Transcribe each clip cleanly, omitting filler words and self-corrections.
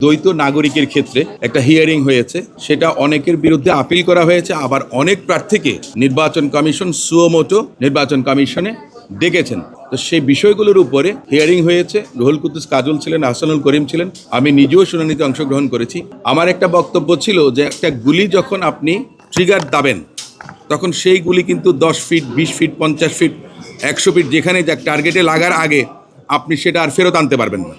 দ্বৈত নাগরিকের ক্ষেত্রে একটা হিয়ারিং হয়েছে, সেটা অনেকের বিরুদ্ধে আপিল করা হয়েছে। আবার অনেক প্রার্থীকে নির্বাচন কমিশন সুমোটো নির্বাচন কমিশনে ডেকেছেন। তো সেই বিষয়গুলোর উপরে হিয়ারিং হয়েছে। রুহুল কুদ্দুস কাজল ছিলেন, আহসানুল করিম ছিলেন, আমি নিজেও শুনানিতে অংশগ্রহণ করেছি। আমার একটা বক্তব্য ছিল যে একটা গুলি যখন আপনি ট্রিগার দাবেন, তখন সেই গুলি কিন্তু 10 ফিট, 20 ফিট, 50 ফিট, 100 ফিট যেখানে যাক টার্গেটে লাগার আগে আপনি সেটা আর ফেরত আনতে পারবেন না।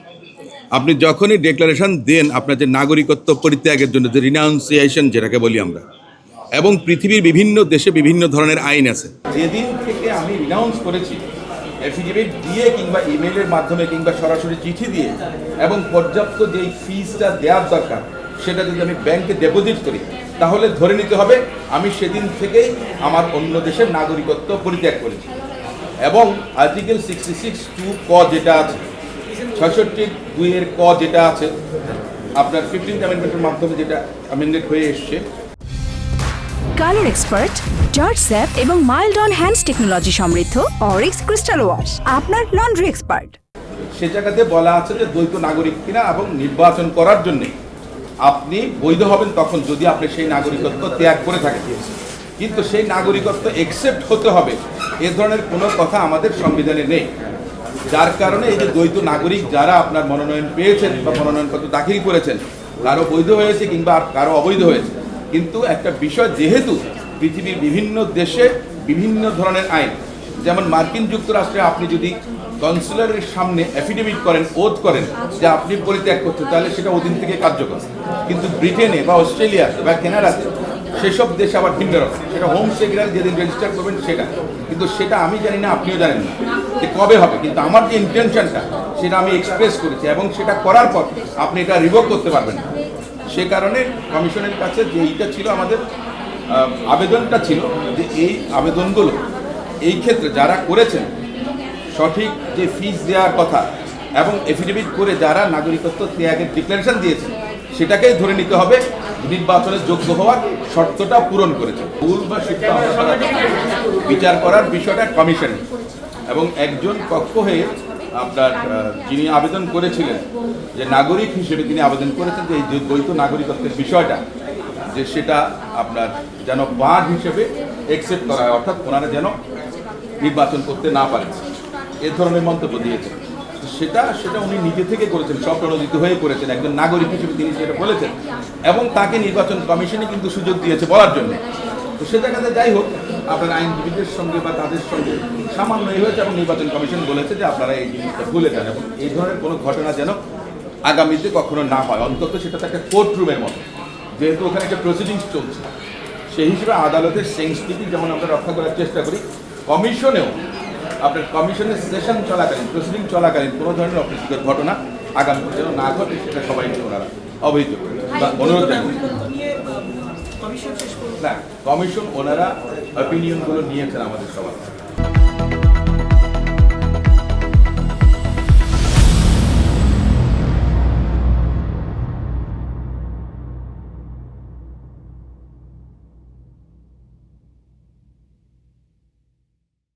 আপনি যখনই ডিক্লারেশন দেন আপনার যে নাগরিকত্ব পরিত্যাগের জন্য, যে রিনাউন্সিয়েশন যেটাকে বলি আমরা, এবং পৃথিবীর বিভিন্ন দেশে বিভিন্ন ধরনের আইন আছে। যেদিন থেকে আমি রিনাউন্স করেছি, এফিডেভিট দিয়ে কিংবা ইমেলের মাধ্যমে কিংবা সরাসরি চিঠি দিয়ে, এবং পর্যাপ্ত যেই ফিজটা দেওয়ার দরকার সেটা যদি আমি ব্যাংকে ডিপোজিট করি, তাহলে ধরে নিতে হবে আমি সেদিন থেকেই আমার অন্য দেশের নাগরিকত্ব পরিত্যাগ করেছি। এবং আর্টিকেল 66(2) ক যেটা আছে, 66(2) ক যেটা আছে, আপনার 15th অ্যামেন্ডমেন্টের মাধ্যমে যেটা অ্যামেন্ডেড হয়ে এসছে, কালার এক্সপার্ট, জর্জ স্যাপ এবং মাইল্ড অন হ্যান্ডস টেকনোলজি সমৃদ্ধ অরিক্স ক্রিস্টাল ওয়াশ আপনার লন্ড্রি এক্সপার্ট। সে জায়গাতে বলা আছে যে দ্বৈত নাগরিক কিনা এবং নির্বাচন করার জন্যে আপনি বৈধ হবেন তখন যদি আপনি সেই নাগরিকত্ব ত্যাগ করে থাকেন। কিন্তু সেই নাগরিকত্ব একসেপ্ট হতে হবে এ ধরনের কোনো কথা আমাদের সংবিধানে নেই। যার কারণে এই যে দ্বৈত নাগরিক যারা আপনার মনোনয়ন পেয়েছেন বা মনোনয়নপত্র দাখিল করেছেন, কারো বৈধ হয়েছে কিংবা কারো অবৈধ হয়েছে, কিন্তু একটা বিষয় যেহেতু পৃথিবীর বিভিন্ন দেশে বিভিন্ন ধরনের আইন, যেমন মার্কিন যুক্তরাষ্ট্রে আপনি যদি কনসুলারের সামনে অ্যাফিডেভিট করেন, ওথ করেন যে আপনি পরিত্যাগ করছেন, তাহলে সেটা ওদিন থেকে কার্যকর। কিন্তু ব্রিটেনে বা অস্ট্রেলিয়াতে বা কানাডাতে সেসব দেশে আবার ভিন্ন রকম, সেটা হোম সেক্রেটারি যেদিন রেজিস্টার করবেন সেটা, কিন্তু সেটা আমি জানি না, আপনিও জানেন না যে কবে হবে। কিন্তু আমার যে ইন্টেনশনটা সেটা আমি এক্সপ্রেস করেছি, এবং সেটা করার পর আপনি এটা রিভোক করতে পারবেন না। সে কারণে কমিশনের কাছে যে এইটা ছিল আমাদের আবেদনটা ছিল যে এই আবেদনগুলো এই ক্ষেত্রে যারা করেছেন সঠিক যে ফিজ দেওয়ার কথা এবং এফিডেভিট করে যারা নাগরিকত্ব ত্যাগের ডিক্লারেশন দিয়েছেন সেটাকেই ধরে নিতে হবে নির্বাচনের যোগ্য হওয়ার শর্তটা পূরণ করেছে। ভুল বা সত্য বিচার করার বিষয়টা কমিশন, এবং একজন পক্ষ হয়ে আপনার যিনি আবেদন করেছিলেন যে নাগরিক হিসেবে তিনি আবেদন করেছেন যে এই দ্বৈত নাগরিকত্বের বিষয়টা যে সেটা আপনার যেন বাদ হিসেবে একসেপ্ট করা হয়, অর্থাৎ ওনারা যেন নির্বাচন করতে না পারেন, এ ধরনের মন্তব্য দিয়েছেন। সেটা উনি নিজে থেকে করেছেন, স্বপ্রণোদিত হয়ে করেছেন, একজন নাগরিক হিসেবে তিনি সেটা বলেছেন, এবং তাকে নির্বাচন কমিশনে কিন্তু সুযোগ দিয়েছে বলার জন্য। তো সে জায়গাতে যাই হোক, আপনার আইনজীবীদের সঙ্গে বা তাদের সঙ্গে সামান্য হয়েছে, এবং নির্বাচন কমিশন বলেছে যে আপনারা এই জিনিসটা ভুলে যান, এবং এই ধরনের কোনো ঘটনা যেন আগামীতে কখনো না হয়, অন্তত সেটা একটা কোর্ট রুমের মতো, যেহেতু ওখানে একটা প্রসিডিংস চলছে, সেই হিসেবে আদালতের সেন্সিটিভিটি যেমন আমরা রক্ষা করার চেষ্টা করি, কমিশনেও আপনার কমিশনের সেশন চলাকালীন, প্রসিডিং চলাকালীন কোনো ধরনের অপ্রীতিকর ঘটনা আগামীতে যেন না ঘটে সেটা সবাইকে ওনারা অবহিত করে বা অনুরোধ জানান। না, কমিশন ওনারা অপিনিয়নগুলো নিয়েছেন আমাদের সবার।